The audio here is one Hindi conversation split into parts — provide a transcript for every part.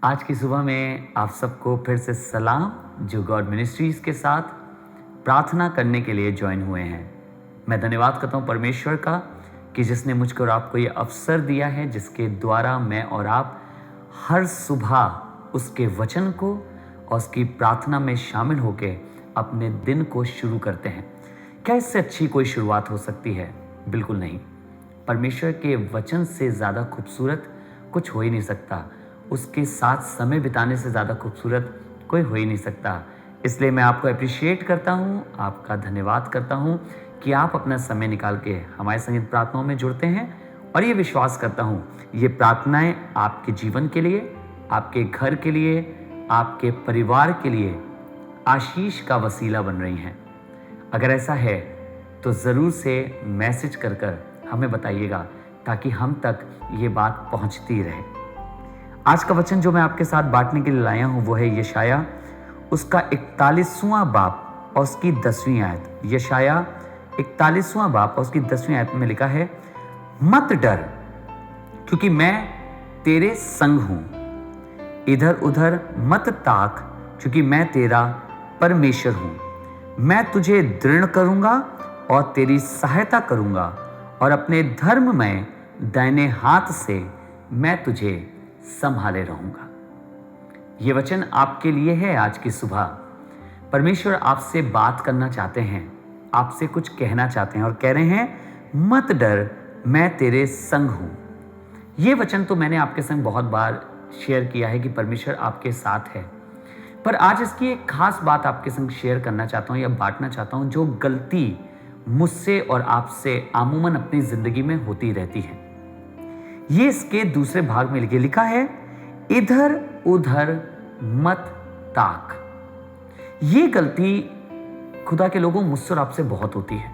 आज की सुबह में आप सबको फिर से सलाम जो गॉड मिनिस्ट्रीज के साथ प्रार्थना करने के लिए ज्वाइन हुए हैं। मैं धन्यवाद करता हूँ परमेश्वर का कि जिसने मुझको और आपको ये अवसर दिया है जिसके द्वारा मैं और आप हर सुबह उसके वचन को और उसकी प्रार्थना में शामिल होकर अपने दिन को शुरू करते हैं। क्या इससे अच्छी कोई शुरुआत हो सकती है? बिल्कुल नहीं। परमेश्वर के वचन से ज़्यादा खूबसूरत कुछ हो ही नहीं सकता। उसके साथ समय बिताने से ज़्यादा खूबसूरत कोई हो ही नहीं सकता। इसलिए मैं आपको अप्रिशिएट करता हूँ, आपका धन्यवाद करता हूँ कि आप अपना समय निकाल के हमारे संगीत प्रार्थनाओं में जुड़ते हैं। और ये विश्वास करता हूँ ये प्रार्थनाएं आपके जीवन के लिए, आपके घर के लिए, आपके परिवार के लिए आशीष का वसीला बन रही हैं। अगर ऐसा है तो ज़रूर से मैसेज कर हमें बताइएगा ताकि हम तक ये बात पहुंचती रहे। आज का वचन जो मैं आपके साथ बांटने के लिए लाया हूं वो है यशाया उसका 41वां बाब और उसकी 10वीं आयत। यशाया 41वां बाब और उसकी 10वीं आयत में लिखा है, मत डर क्योंकि मैं तेरे संग हूं, इधर उधर मत ताक क्योंकि मैं तेरा परमेश्वर हूं। मैं तुझे दृढ़ करूंगा और तेरी सहायता करूंगा और अपने धर्म में दाहिने हाथ से मैं तुझे संभाले रहूंगा। ये वचन आपके लिए है। आज की सुबह परमेश्वर आपसे बात करना चाहते हैं, आपसे कुछ कहना चाहते हैं और कह रहे हैं, मत डर, मैं तेरे संग हूं। ये वचन तो मैंने आपके संग बहुत बार शेयर किया है कि परमेश्वर आपके साथ है, पर आज इसकी एक खास बात आपके संग शेयर करना चाहता हूं या बांटना चाहता हूं जो गलती मुझसे और आपसे आमूमन अपनी जिंदगी में होती रहती है। ये इसके दूसरे भाग में लिखा है, इधर उधर मत ताक। ये गलती खुदा के लोगों मुझसे और आपसे बहुत होती है।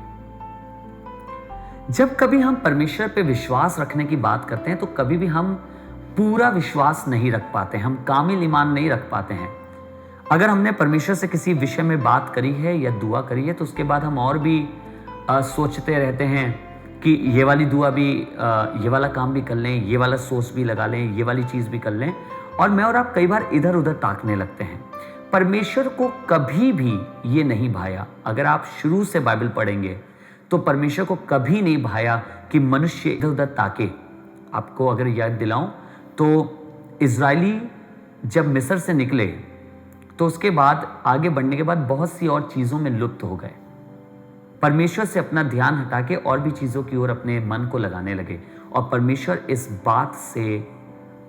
जब कभी हम परमेश्वर पे विश्वास रखने की बात करते हैं तो कभी भी हम पूरा विश्वास नहीं रख पाते, हम कामिल ईमान नहीं रख पाते हैं। अगर हमने परमेश्वर से किसी विषय में बात करी है या दुआ करी है तो उसके बाद हम और भी सोचते रहते हैं कि ये वाली दुआ भी, ये वाला काम भी कर लें, ये वाला सोच भी लगा लें, ये वाली चीज़ भी कर लें। और मैं और आप कई बार इधर उधर ताकने लगते हैं। परमेश्वर को कभी भी ये नहीं भाया। अगर आप शुरू से बाइबल पढ़ेंगे तो परमेश्वर को कभी नहीं भाया कि मनुष्य इधर उधर ताके। आपको अगर याद दिलाऊं तो इजरायली जब मिस्र से निकले तो उसके बाद आगे बढ़ने के बाद बहुत सी और चीज़ों में लुप्त हो गए। परमेश्वर से अपना ध्यान हटा के और भी चीज़ों की ओर अपने मन को लगाने लगे और परमेश्वर इस बात से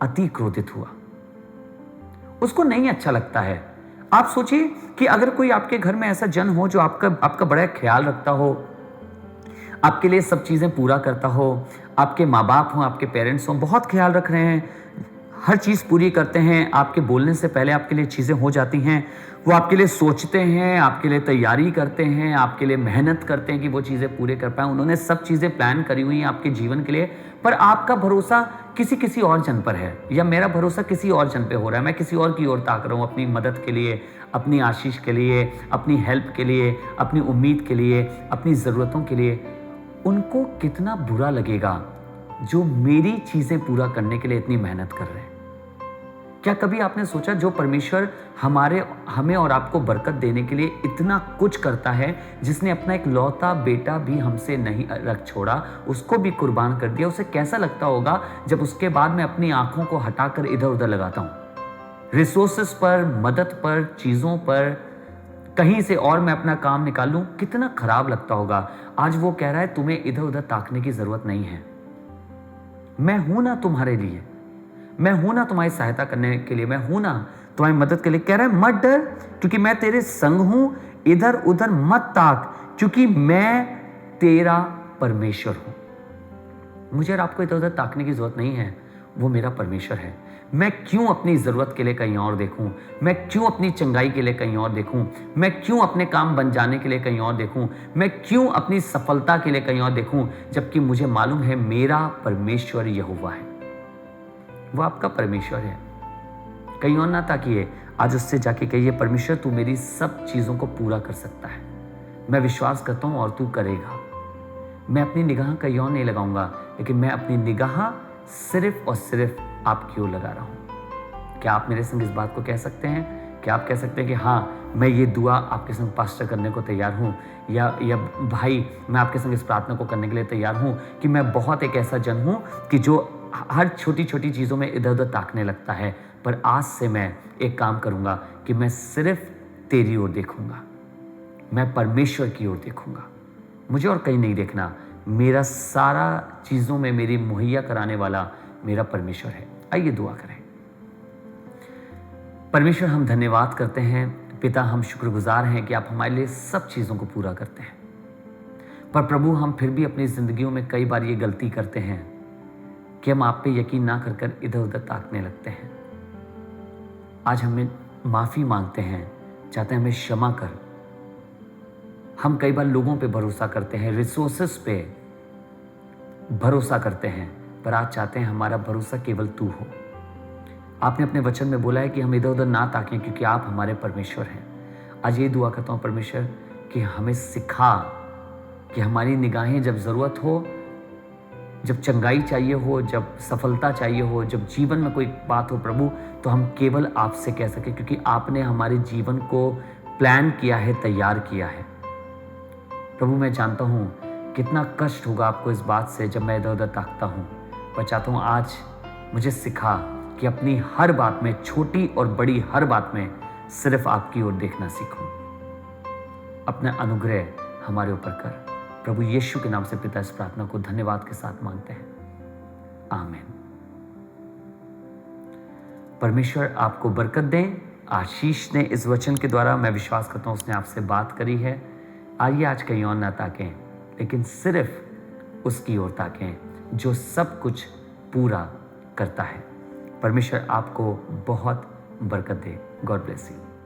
अति क्रोधित हुआ। उसको नहीं अच्छा लगता है। आप सोचिए कि अगर कोई आपके घर में ऐसा जन हो जो आपका बड़ा ख्याल रखता हो, आपके लिए सब चीज़ें पूरा करता हो, आपके माँ बाप हों, आपके पेरेंट्स हों, बहुत ख्याल रख रहे हैं, हर चीज़ पूरी करते हैं, आपके बोलने से पहले आपके लिए चीज़ें हो जाती हैं, वो आपके लिए सोचते हैं, आपके लिए तैयारी करते हैं, आपके लिए मेहनत करते हैं कि वो चीज़ें पूरे कर पाएँ। उन्होंने सब चीज़ें प्लान करी हुई हैं आपके जीवन के लिए, पर आपका भरोसा किसी और जन पर है या मेरा भरोसा किसी और जन पे हो रहा है। मैं किसी और की ओर ताक रहा हूँ अपनी मदद के लिए, अपनी आशीष के लिए, अपनी हेल्प के लिए, अपनी उम्मीद के लिए, अपनी ज़रूरतों के लिए। उनको कितना बुरा लगेगा जो मेरी चीज़ें पूरा करने के लिए इतनी मेहनत कर रहे हैं। क्या कभी आपने सोचा जो परमेश्वर हमें और आपको बरकत देने के लिए इतना कुछ करता है, जिसने अपना एक लौता बेटा भी हमसे नहीं रख छोड़ा, उसको भी कुर्बान कर दिया, उसे कैसा लगता होगा जब उसके बाद मैं अपनी आंखों को हटाकर इधर उधर लगाता हूं, रिसोर्सेस पर, मदद पर, चीज़ों पर, कहीं से और मैं अपना काम निकाल लूं, कितना खराब लगता होगा। आज वो कह रहा है तुम्हें इधर उधर ताकने की जरूरत नहीं है, मैं हूं ना तुम्हारे लिए, मैं हूं ना तुम्हारी सहायता करने के लिए, मैं हूं ना तुम्हारी मदद के लिए। कह रहा है मत डर क्योंकि मैं तेरे संग हूं, इधर उधर मत ताक क्योंकि मैं तेरा परमेश्वर हूं। मुझे और आपको इधर उधर ताकने की जरूरत नहीं है, वो मेरा परमेश्वर है। मैं क्यों अपनी जरूरत के लिए कहीं और देखूं, मैं क्यों अपनी चंगाई के लिए कहीं और देखूं, मैं क्यों अपने काम बन जाने के लिए कहीं और देखूं, मैं क्यों अपनी सफलता के लिए कहीं और देखूं, जबकि मुझे मालूम है मेरा परमेश्वर यहोवा है, वो आपका परमेश्वर है। कहीं और ना ताकिए, आज उससे जाके कहिए, परमेश्वर तू मेरी सब चीज़ों को पूरा कर सकता है, मैं विश्वास करता हूँ और तू करेगा। मैं अपनी निगाह कहीं और नहीं लगाऊंगा, लेकिन मैं अपनी निगाह सिर्फ और सिर्फ आपकी ओर लगा रहा हूँ। क्या आप मेरे संग इस बात को कह सकते हैं? क्या आप कह सकते हैं कि हाँ, मैं ये दुआ आपके संग पास्टर करने को तैयार हूँ, या भाई मैं आपके संग इस प्रार्थना को करने के लिए तैयार हूँ कि मैं बहुत एक ऐसा जन हूँ कि जो हर छोटी-छोटी चीज़ों में इधर-उधर ताकने लगता है, पर आज से मैं एक काम करूँगा कि मैं सिर्फ़ तेरी ओर देखूँगा। मैं परमेश्वर की ओर देखूँगा। मुझे और कहीं नहीं देखना। मेरा सारा चीज़ों में मेरी मुहैया कराने वाला मेरा परमेश्वर है। आइए दुआ करें। परमेश्वर, हम धन्यवाद करते हैं। पिता, हम शुक्रगुजार हैं कि आप हमारे लिए सब चीज़ों को पूरा करते हैं। पर प्रभु, हम फिर भी अपनी ज़िंदगियों में कई बार ये गलती करते हैं कि हम आप पे यकीन ना कर कर इधर-उधर ताकने लगते हैं। आज हमें माफ़ी मांगते हैं, चाहते हैं हमें क्षमा कर। हम कई बार लोगों पे भरोसा करते हैं, रिसोर्सेस पे भरोसा करते हैं, पर आज चाहते हैं हमारा भरोसा केवल तू हो। आपने अपने वचन में बोला है कि हम इधर-उधर ना ताकें क्योंकि आप हमारे परमेश्वर हैं। आज ये दुआ करता हूँ परमेश्वर कि हमें सिखा कि हमारी निगाहें जब ज़रूरत हो, जब चंगाई चाहिए हो, जब सफलता चाहिए हो, जब जीवन में कोई बात हो प्रभु, तो हम केवल आपसे कह सकें क्योंकि आपने हमारे जीवन को प्लान किया है, तैयार किया है। प्रभु, मैं जानता हूँ कितना कष्ट होगा आपको इस बात से जब मैं इधर-उधर ताकता हूँ, पर चाहता हूँ आज मुझे सिखा कि अपनी हर बात में, छोटी और बड़ी हर बात में सिर्फ आपकी ओर देखना सीखूं। अपना अनुग्रह हमारे ऊपर कर। प्रभु यीशु के नाम से पिता इस प्रार्थना को धन्यवाद के साथ मांगते हैं। आमीन। परमेश्वर आपको बरकत दें। आशीष ने इस वचन के द्वारा, मैं विश्वास करता हूँ उसने आपसे बात करी है। आइए आज कहीं और ना ताकें, लेकिन सिर्फ उसकी ओर ताकें जो सब कुछ पूरा करता है। परमेश्वर आपको बहुत बरकत दे। God bless you.